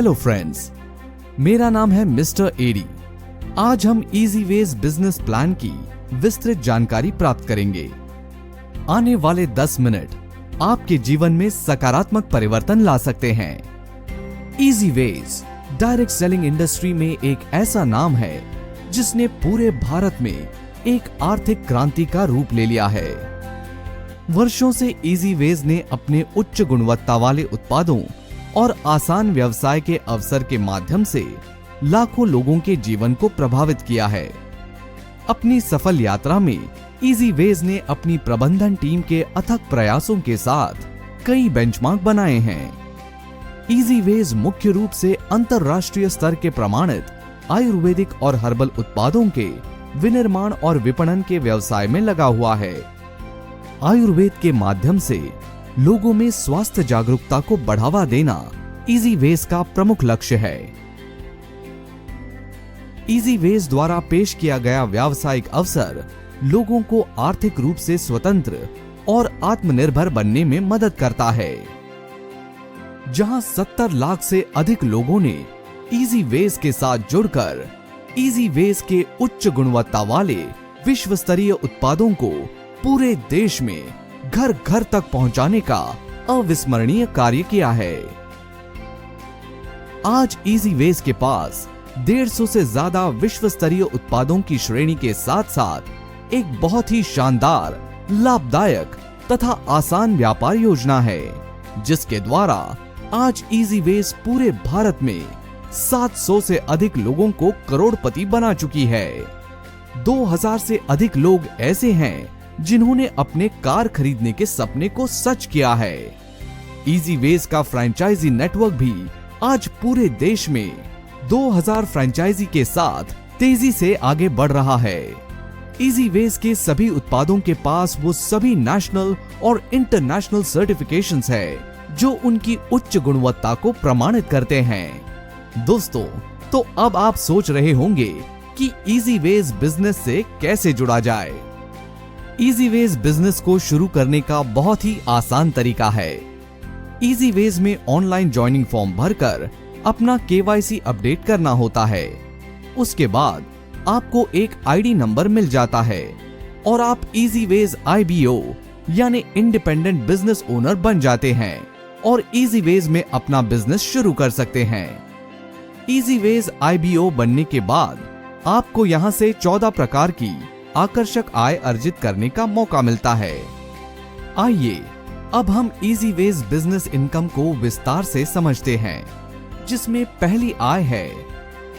Hello friends, मेरा नाम है मिस्टर एडी। आज हम इजीवेज बिजनेस प्लान की विस्तृत जानकारी प्राप्त करेंगे। आने वाले 10 मिनट आपके जीवन में सकारात्मक परिवर्तन ला सकते हैं। इजीवेज डायरेक्ट सेलिंग इंडस्ट्री में एक ऐसा नाम है जिसने पूरे भारत में एक आर्थिक क्रांति का रूप ले लिया है। वर्षों से इजीवेज ने अपने उच्च गुणवत्ता वाले उत्पादों और आसान व्यवसाय के अवसर के माध्यम से लाखों लोगों के जीवन को प्रभावित किया है। अपनी सफल यात्रा में इजीवेज ने अपनी प्रबंधन टीम के अथक प्रयासों के साथ कई बेंचमार्क बनाए हैं। इजीवेज मुख्य रूप से अंतरराष्ट्रीय स्तर के प्रमाणित आयुर्वेदिक और हर्बल उत्पादों के विनिर्माण और विपणन के व्यवसाय में लगा हुआ है। आयुर्वेद के माध्यम से लोगों में स्वास्थ्य जागरूकता को बढ़ावा देना इजीवेज का प्रमुख लक्ष्य है। इजीवेज द्वारा पेश किया गया व्यावसायिक अवसर लोगों को आर्थिक रूप से स्वतंत्र और आत्मनिर्भर बनने में मदद करता है। जहां 70 लाख से अधिक लोगों ने इजीवेज के साथ जुड़कर इजीवेज के उच्च गुणवत्ता वाले विश्व स्तरीय उत्पादों को पूरे देश में घर घर तक पहुंचाने का अविस्मरणीय कार्य किया है। आज इजीवेज के पास 150 से ज्यादा विश्व स्तरीय उत्पादों की श्रेणी के साथ साथ एक बहुत ही शानदार, लाभदायक तथा आसान व्यापार योजना है, जिसके द्वारा आज इजीवेज पूरे भारत में 700 से अधिक लोगों को करोड़पति बना चुकी है। 2000 से अधिक लोग ऐसे हैं जिन्होंने अपने कार खरीदने के सपने को सच किया है। इजीवेज का फ्रेंचाइजी नेटवर्क भी आज पूरे देश में 2000 फ्रेंचाइजी के साथ तेजी से आगे बढ़ रहा है। इजीवेज के सभी उत्पादों के पास वो सभी नेशनल और इंटरनेशनल सर्टिफिकेशंस है जो उनकी उच्च गुणवत्ता को प्रमाणित करते हैं। दोस्तों, तो अब आप सोच रहे होंगे कि इजीवेज बिजनेस से कैसे जुड़ा जाए। इजीवेज बिजनेस को शुरू करने का बहुत ही आसान तरीका है। इजीवेज में ऑनलाइन ज्वाइनिंग फॉर्म भरकर अपना केवाईसी अपडेट करना होता है। उसके बाद आपको एक आईडी नंबर मिल जाता है और आप इजीवेज आईबीओ यानी इंडिपेंडेंट बिजनेस ओनर बन जाते हैं और इजीवेज में अपना बिजनेस शुरू कर सकते हैं। इजीवेज आईबीओ बनने के बाद आपको यहां से 14 प्रकार की आकर्षक आय अर्जित करने का मौका मिलता है। आइए अब हम इजीवेज बिजनेस इनकम को विस्तार से समझते हैं, जिसमें पहली आय है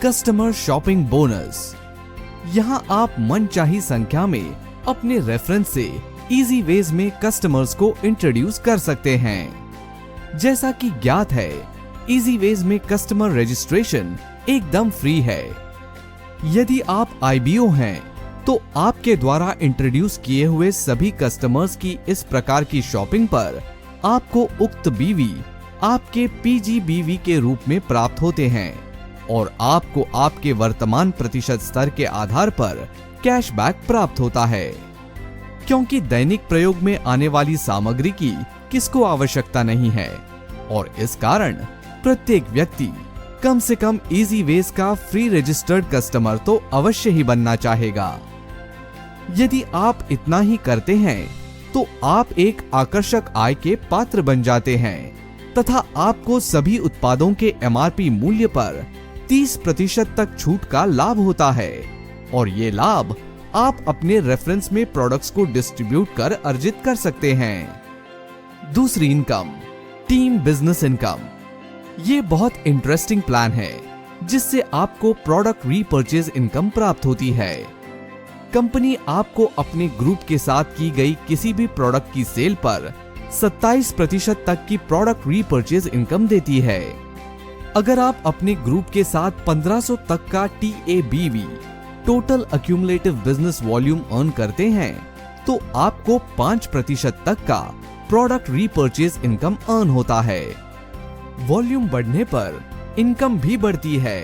कस्टमर शॉपिंग बोनस। यहां आप मनचाही संख्या में अपने रेफरेंस से इजीवेज में कस्टमर्स को इंट्रोड्यूस कर सकते हैं। जैसा कि ज्ञात है, इजीवेज में कस्टमर रजिस्ट्रेशन एकदम फ्री है। यदि आप आईबीओ हैं तो आपके द्वारा इंट्रोड्यूस किए हुए सभी कस्टमर्स की इस प्रकार की शॉपिंग पर आपको उक्त बीवी आपके पीजीबीवी के रूप में प्राप्त होते हैं और आपको आपके वर्तमान प्रतिशत स्तर के आधार पर कैशबैक प्राप्त होता है। क्योंकि दैनिक प्रयोग में आने वाली सामग्री की किसको आवश्यकता नहीं है और इस कारण प्रत्येक व्यक्ति कम से कम इजीवेज का फ्री रजिस्टर्ड कस्टमर तो अवश्य ही बनना चाहेगा। यदि आप इतना ही करते हैं तो आप एक आकर्षक आय के पात्र बन जाते हैं तथा आपको सभी उत्पादों के एमआरपी मूल्य पर 30% तक छूट का लाभ होता है और ये लाभ आप अपने रेफरेंस में प्रोडक्ट्स को डिस्ट्रीब्यूट कर अर्जित कर सकते हैं। दूसरी इनकम, टीम बिजनेस इनकम। ये बहुत इंटरेस्टिंग प्लान है जिससे आपको प्रोडक्ट रीपर्चेज इनकम प्राप्त होती है। कंपनी आपको अपने ग्रुप के साथ की गई किसी भी प्रोडक्ट की सेल पर 27% तक की प्रोडक्ट रीपर्चेज इनकम देती है। अगर आप अपने ग्रुप के साथ 1500 तक का TABV total accumulative business volume earn करते हैं तो आपको 5% तक का प्रोडक्ट रीपर्चेज इनकम अर्न होता है। वॉल्यूम बढ़ने पर इनकम भी बढ़ती है।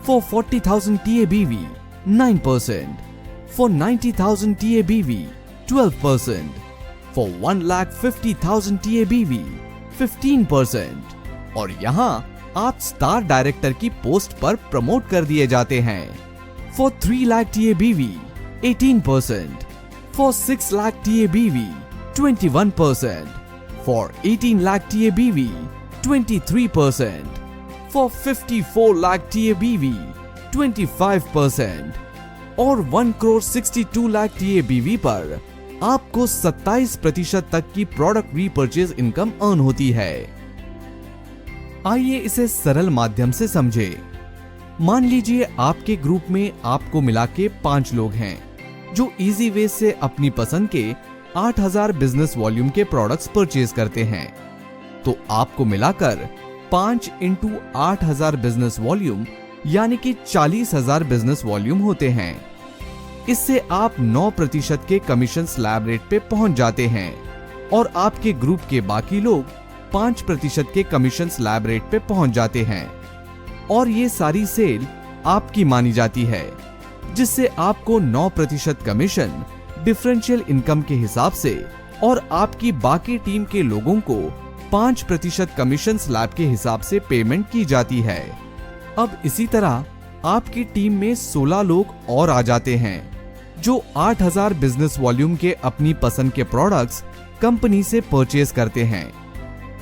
For 40,000 TABV 9%, for 90,000 TABV 12%, for 1,50,000 TABV 15% और यहाँ आप स्टार डायरेक्टर की पोस्ट पर प्रमोट कर दिए जाते हैं। For 3 lakh TABV 18%, for 6 lakh TABV 21%, for 18 lakh TABV 23%, for 54 lakh TABV 25% और 1,62 लाख TABV पर आपको 27% तक की प्रोडक्ट रीपर्चेज इनकम अर्न होती है। आइए इसे सरल माध्यम से समझे। मान लीजिए आपके ग्रुप में आपको मिला के 5 लोग हैं जो इजी वे से अपनी पसंद के 8,000 बिजनेस वॉल्यूम के प्रोडक्ट्स परचेज करते हैं। तो आपको मिलाकर 5 इंटू 8,000 बिजनेस वॉल्यूम यानी कि 40,000 बिजनेस वॉल्यूम होते हैं। इससे आप 9% के कमीशन स्लैब रेट पे पहुंच जाते हैं और आपके ग्रुप के बाकी लोग 5% के कमीशन स्लैब रेट पे पहुंच जाते हैं और ये सारी सेल आपकी मानी जाती है, जिससे आपको 9% कमीशन डिफरेंशियल इनकम के हिसाब से और आपकी बाकी टीम के लोगों को 5% कमीशन स्लैब के हिसाब से पेमेंट की जाती है। अब इसी तरह आपकी टीम में 16 लोग और आ जाते हैं जो 8,000 बिजनेस वॉल्यूम के अपनी पसंद के प्रोडक्ट्स कंपनी से परचेज करते हैं।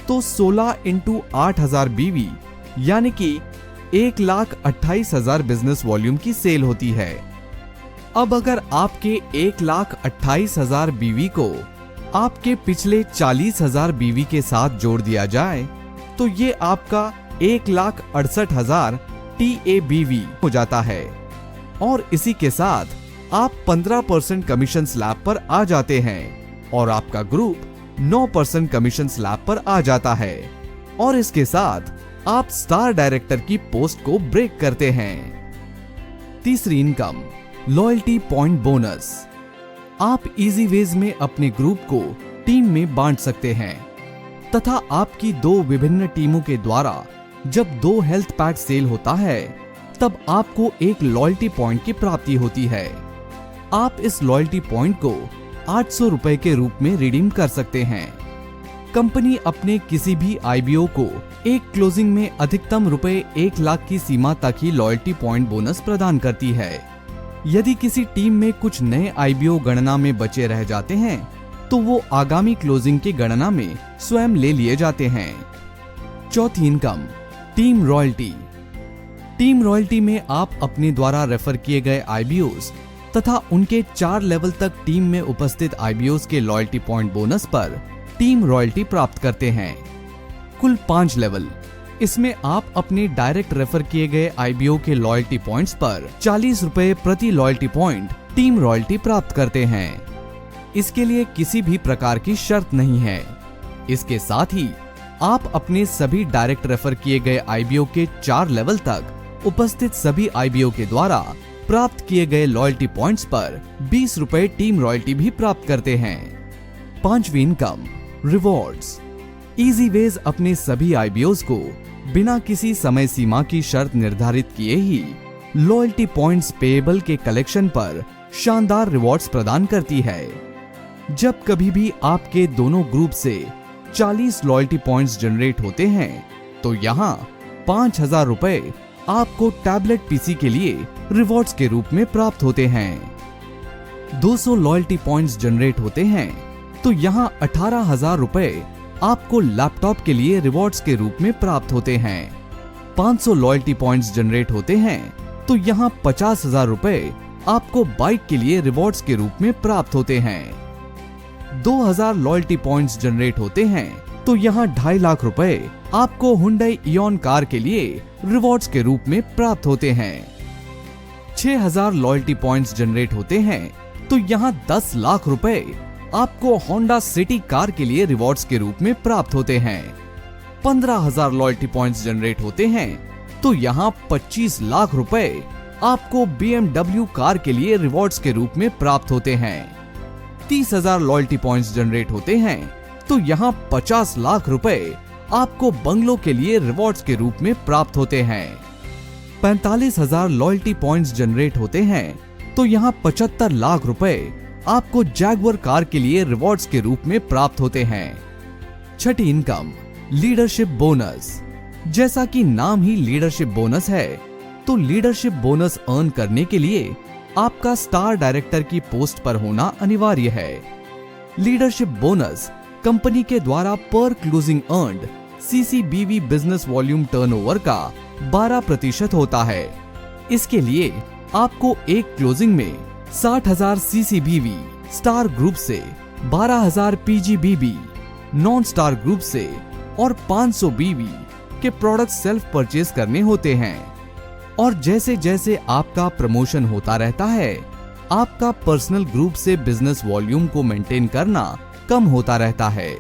तो 16 इंटू 8,000 BV यानी कि 1,28,000 बिजनेस वॉल्यूम की सेल होती है। अब अगर आपके 1,28,000 BV को आपके पिछले 40,000 BV के साथ जोड़ दिया जाए तो ये आपका 1,68,000 TABV हो जाता है और इसी के साथ आप 15% कमीशन स्लैब पर आ जाते हैं और आपका ग्रुप 9% कमीशन स्लैब पर आ जाता है और इसके साथ आप स्टार डायरेक्टर की पोस्ट को ब्रेक करते हैं। तीसरी इनकम, लॉयल्टी पॉइंट बोनस। आप इजी वेज में अपने ग्रुप को टीम में बांट सकते हैं तथा आपकी 2 विभिन्न टीमों के द्वारा जब 2 हेल्थ पैक सेल होता है तब आपको एक लॉयल्टी पॉइंट की प्राप्ति होती है। आप इस लॉयल्टी पॉइंट को 800 रुपए के रूप में रिडीम कर सकते हैं। कंपनी अपने किसी भी IBO को एक क्लोजिंग में अधिकतम रुपए 1 लाख की सीमा तक ही लॉयल्टी पॉइंट बोनस प्रदान करती है। यदि किसी टीम में कुछ नए IBO गणना में बचे रह जाते हैं तो वो आगामी क्लोजिंग की गणना में स्वयं ले लिए जाते हैं। चौथी income, team royalty. Team royalty में आप अपने द्वारा रेफर किए गए IBOs तथा उनके 4 लेवल तक टीम में उपस्थित IBOs के लॉयल्टी पॉइंट बोनस पर टीम रॉयल्टी प्राप्त करते हैं। कुल 5 लेवल। इसमें आप अपने डायरेक्ट रेफर किए गए IBO के लॉयल्टी पॉइंट्स पर 40 रुपए प्रति लॉयल्टी पॉइंट टीम रॉयल्टी प्राप्त करते हैं। इसके लिए किसी भी प्रकार की शर्त नहीं है। इसके साथ ही आप अपने सभी डायरेक्ट रेफर किए गए IBO के 4 लेवल तक उपस्थित सभी IBO के द्वारा प्राप्त किए गए लॉयल्टी पॉइंट्स पर 20 रुपए टीम रॉयल्टी भी प्राप्त करते हैं। पांचवी इनकम, रिवॉर्ड्स। इजी वेज अपने सभी IBOs को बिना किसी समय सीमा की शर्त निर्धारित किए ही लॉयल्टी पॉइंट्स पेएबल के कलेक्शन पर शानदार रिवॉर्ड्स प्रदान करती है। जब कभी भी आपके दोनों ग्रुप से 40 लॉयल्टी पॉइंट्स जनरेट होते हैं तो यहाँ 5,000 रुपए आपको टैबलेट PC के लिए रिवॉर्ड्स के रूप में प्राप्त होते हैं। 200 लॉयल्टी पॉइंट्स जनरेट होते हैं तो यहाँ 18,000 रुपए आपको लैपटॉप के लिए रिवॉर्ड्स के रूप में प्राप्त होते हैं। 500 लॉयल्टी पॉइंट्स जनरेट होते हैं तो यहाँ 50,000 रुपए आपको बाइक के लिए रिवॉर्ड्स के रूप में प्राप्त होते हैं। 2,000 लॉयल्टी पॉइंट्स जनरेट होते हैं तो यहाँ 2.5 लाख रुपए आपको हुंडई इयॉन कार के लिए रिवॉर्ड्स के रूप में प्राप्त होते हैं। 6,000 लॉयल्टी पॉइंट्स जनरेट होते हैं तो यहाँ 10 लाख रुपए आपको होंडा सिटी कार के लिए रिवॉर्ड्स के रूप में प्राप्त होते हैं। 15,000 लॉयल्टी पॉइंट्स जनरेट होते हैं तो यहाँ 25 लाख रुपए आपको BMW कार के लिए रिवॉर्ड्स के रूप में प्राप्त होते हैं। 30,000 लॉयल्टी पॉइंट्स जनरेट होते हैं तो यहाँ 50 लाख रुपए आपको बंगलो के लिए रिवॉर्ड्स के रूप में प्राप्त होते हैं। 45,000 लॉयल्टी पॉइंट्स जनरेट होते हैं तो यहाँ 75 लाख रुपए आपको जैगुआर कार के लिए रिवॉर्ड्स के रूप में प्राप्त होते हैं। छठी इनकम, लीडरशिप बोनस। जैसा कि नाम ही लीडरशिप बोनस है, तो लीडरशिप बोनस अर्न करने के लिए आपका स्टार डायरेक्टर की पोस्ट पर होना अनिवार्य है। लीडरशिप बोनस कंपनी के द्वारा पर closing earned CCBV business volume turnover का 12% होता है। इसके लिए आपको एक क्लोजिंग में 60,000 CCBV स्टार ग्रुप से, 12,000 PGBV नॉन स्टार ग्रुप से और 500 BV के प्रोडक्ट सेल्फ परचेज करने होते हैं। और जैसे जैसे आपका प्रमोशन होता रहता है, आपका पर्सनल ग्रुप से बिजनेस वॉल्यूम को मेंटेन करना कम होता रहता है।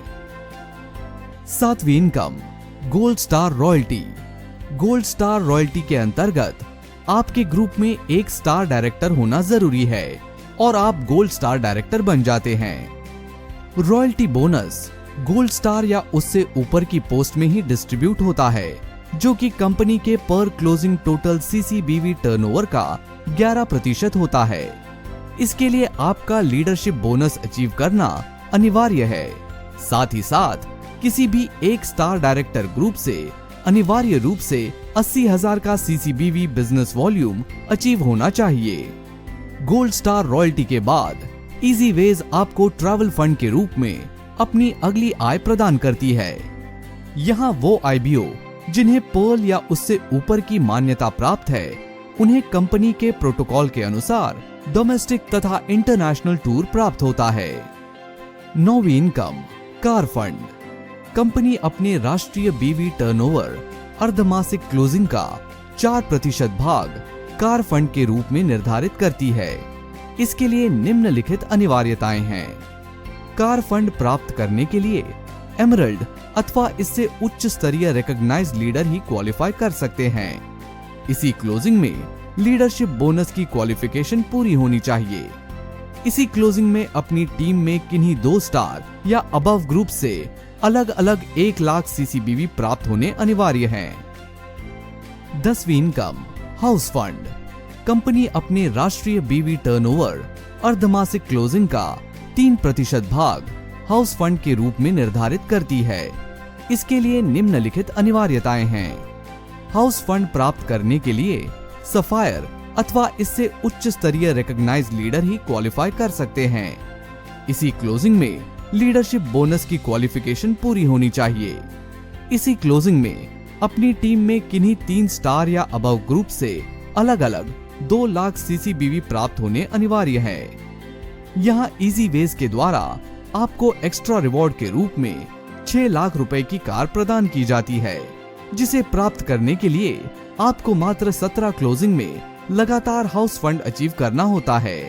7वीं income, gold star royalty. Gold star royalty के अंतर्गत आपके ग्रुप में एक स्टार डायरेक्टर होना जरूरी है और आप गोल्ड स्टार डायरेक्टर बन जाते हैं। रॉयल्टी बोनस गोल्ड स्टार या उससे ऊपर की पोस्ट में ही डिस्ट्रीब्यूट होता है, जो कि कंपनी के पर क्लोजिंग टोटल CCBV टर्नओवर का 11% होता है। इसके लिए आपका लीडरशिप बोनस अचीव करना अनिवार्य है। साथ ही साथ किसी भी एक स्टार डायरेक्टर ग्रुप से अनिवार्य रूप से 80,000 का CCBV बिजनेस वॉल्यूम अचीव होना चाहिए। गोल्ड स्टार रॉयल्टी के बाद इजी वेज आपको ट्रैवल फंड के रूप में अपनी अगली आय प्रदान करती है। यहाँ वो IBO जिन्हें पर्ल या उससे ऊपर की मान्यता प्राप्त है, उन्हें कंपनी के प्रोटोकॉल के अनुसार डोमेस्टिक तथा इंटरनेशनल टूर प्राप्त होता है। 9वीं इनकम, कार फंड। कंपनी अपने राष्ट्रीय BV टर्नओवर अर्धमासिक क्लोजिंग का 4% भाग कार फंड के रूप में निर्धारित करती है। इसके लिए निम्नलिखित अनिवार्यताएं हैं। कार फंड प्राप्त करने के लिए एमरल्ड अथवा इससे उच्च स्तरीय रिकॉग्नाइज्ड लीडर ही क्वालिफाई कर सकते हैं। इसी क्लोजिंग में लीडरशिप बोनस की क्वालिफिकेशन पूरी होनी चाहिए। इसी क्लोजिंग में अपनी टीम में किन्हीं 2 स्टार या अबव ग्रुप से अलग अलग 1 लाख CCBV प्राप्त होने अनिवार्य हैं। 10वीं इनकम, हाउस फंड। कंपनी अपने राष्ट्रीय BV टर्नओवर अर्धमासिक क्लोजिंग का 3% भाग हाउस फंड के रूप में निर्धारित करती है। इसके लिए निम्नलिखित अनिवार्यताएं हैं। हाउस फंड प्राप्त करने के लिए सफायर अथवा इससे उच्च स्तरीय रिकॉग्नाइज्ड लीडर ही क्वालिफाई कर सकते हैं। इसी क्लोजिंग में लीडरशिप बोनस की क्वालिफिकेशन पूरी होनी चाहिए। इसी क्लोजिंग में अपनी टीम में किन्हीं 3 स्टार या अबव ग्रुप से अलग अलग 2 लाख CCBV प्राप्त होने अनिवार्य है। यहाँ इजी वेज के द्वारा आपको एक्स्ट्रा रिवॉर्ड के रूप में 6 लाख रुपए की कार प्रदान की जाती है, जिसे प्राप्त करने के लिए आपको मात्र 17 क्लोजिंग में लगातार हाउस फंड अचीव करना होता है।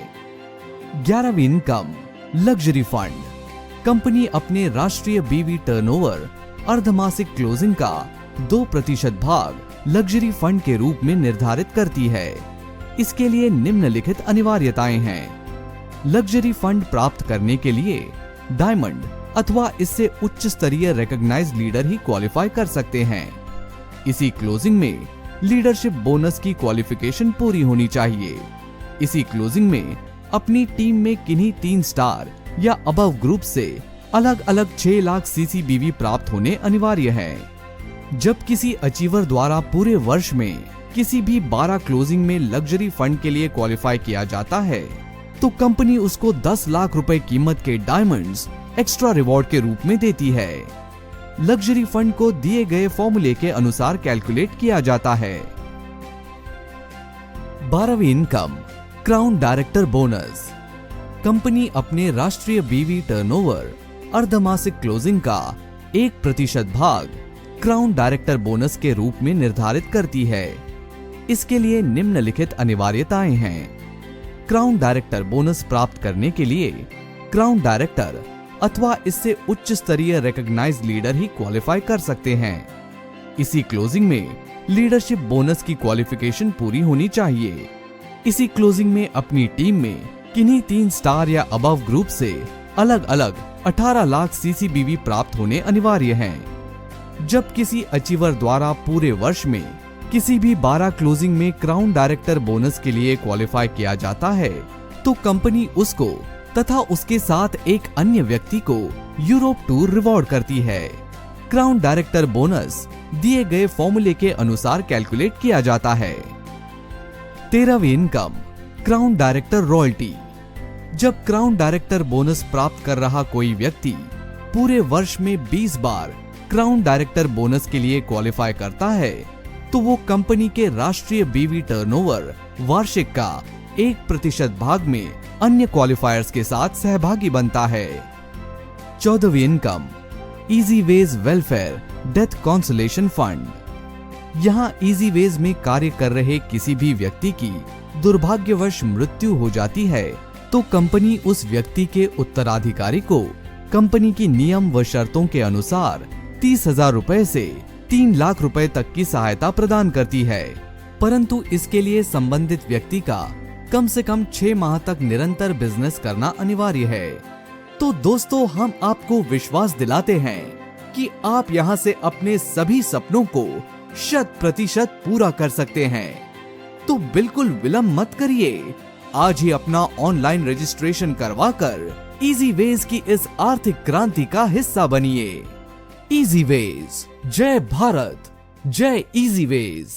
11वीं इनकम, लग्जरी फंड। कंपनी अपने राष्ट्रीय BV टर्नओवर अर्धमासिक क्लोजिंग का 2% भाग लग्जरी फंड के रूप में निर्धारित करती है। इसके लिए निम्नलिखित अनिवार्यताएं हैं। लग्जरी फंड प्राप्त करने के लिए डायमंड अथवा इससे उच्च स्तरीय रिकॉग्नाइज्ड लीडर ही क्वालिफाई कर सकते हैं। इसी क्लोजिंग में लीडरशिप बोनस की क्वालिफिकेशन पूरी होनी चाहिए। इसी क्लोजिंग में अपनी टीम में किन्हीं 3 स्टार या अबव ग्रुप से अलग अलग 6 लाख CCBV प्राप्त होने अनिवार्य है। जब किसी अचीवर द्वारा पूरे वर्ष में किसी भी 12 क्लोजिंग में लग्जरी फंड के लिए क्वालिफाई किया जाता है, तो कंपनी उसको 10 लाख रुपए कीमत के डायमंड्स एक्स्ट्रा रिवॉर्ड के रूप में देती है। लग्जरी फंड को दिए गए फॉर्मूले के अनुसार कैलकुलेट किया जाता है। 12वीं income, crown director bonus. Company अपने राष्ट्रीय BV टर्नओवर अर्धमासिक क्लोजिंग का 1% भाग क्राउन डायरेक्टर बोनस के रूप में निर्धारित करती है। इसके लिए निम्नलिखित अनिवार्यताएं हैं। क्राउन डायरेक्टर बोनस प्राप्त करने के लिए क्राउन डायरेक्टर अथवा इससे उच्च स्तरीय रिकॉग्नाइज्ड लीडर ही क्वालिफाई कर सकते हैं। इसी क्लोजिंग में लीडरशिप बोनस की क्वालिफिकेशन पूरी होनी चाहिए। इसी क्लोजिंग में अपनी टीम में किन्हीं 3 स्टार या अबव ग्रुप से अलग अलग 18 लाख CCBV प्राप्त होने अनिवार्य हैं। जब किसी अचीवर द्वारा पूरे वर्ष में किसी भी 12 क्लोजिंग में क्राउन डायरेक्टर बोनस के लिए क्वालिफाई किया जाता है, तो कंपनी उसको तथा उसके साथ एक अन्य व्यक्ति को यूरोप टूर रिवॉर्ड करती है। क्राउन डायरेक्टर बोनस दिए गए फॉर्मूले के अनुसार कैलकुलेट किया जाता है। 13वीं इनकम, क्राउन डायरेक्टर रॉयल्टी। जब क्राउन डायरेक्टर बोनस प्राप्त कर रहा कोई व्यक्ति पूरे वर्ष में 20 बार क्राउन डायरेक्टर बोनस के लिए क्वालिफाई करता है तो वो कंपनी के राष्ट्रीय बीवी टर्नओवर वार्षिक का 1% भाग में अन्य क्वालिफायर्स के साथ सहभागी बनता है। 14वीं income, easy wage welfare death consolation fund. यहाँ इजी वेज में कार्य कर रहे किसी भी व्यक्ति की दुर्भाग्यवश मृत्यु हो जाती है तो कंपनी उस व्यक्ति के उत्तराधिकारी को कंपनी की नियम व शर्तों के अनुसार 30,000 रुपए से 3 लाख रुपए तक की सहायता प्रदान करती है, परंतु इसके लिए संबंधित व्यक्ति का कम से कम 6 माह तक निरंतर बिजनेस करना अनिवार्य है। तो दोस्तों, हम आपको विश्वास दिलाते हैं कि आप यहां से अपने सभी सपनों को 100% पूरा कर सकते हैं। तो बिल्कुल विलंब मत करिए, आज ही अपना ऑनलाइन रजिस्ट्रेशन करवाकर इजी वेज की इस आर्थिक क्रांति का हिस्सा बनिए। इजी वेज, जय भारत, जय इजी वेज।